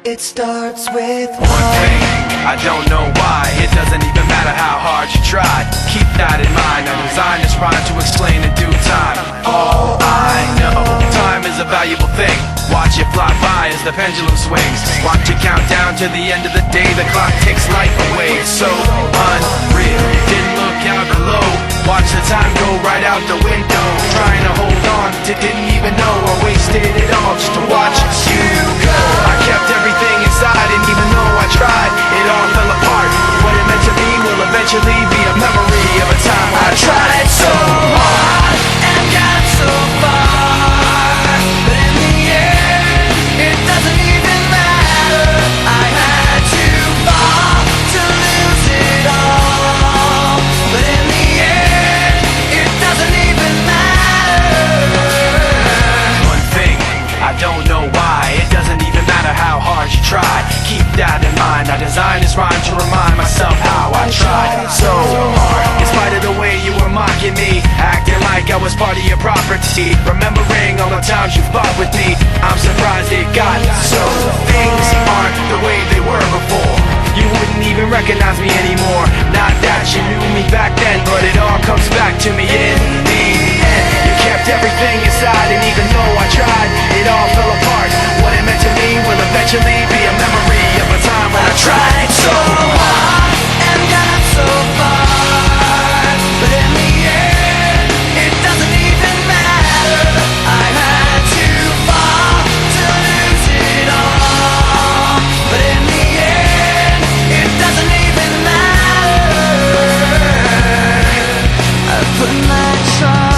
It starts with one thing, I don't know why. It doesn't even matter how hard you try. Keep that in mind. I designed this rhyme to explain in due time. All I know, time is a valuable thing. Watch it fly by as the pendulum swings. Watch it count down to the end of the day. The clock takes life away. It's so unreal. Didn't look out below. Watch the time go right out the window. Trying to hold on to didn't even know I wasted it all just to watch you go. I kept everything inside, and even though I tried, it all fell apart. What it meant to me will eventually be a memory of a time I tried so hard and got so far, but in the end, it doesn't even matter. I had to fall to lose it all, but in the end, it doesn't even matter. One thing, I don't know why. It doesn't even matter how hard you try. Keep that in mind. I designed this rhyme to remind myself how I tried so hard. In spite of the way you were mocking me, acting like I was part of your property, remembering all the times you fought with me, I'm surprised it got so. Things aren't the way they were before. You wouldn't even recognize me anymore. Not that you knew me back then, but it all comes back to me in the end. You kept everything inside, and even though I tried, it all fell apart. What it meant to me will eventually be a memory of a time when I tried so hard and got so far, but in the end, it doesn't even matter. I had to fall to lose it all, but in the end, it doesn't even matter. I put my trust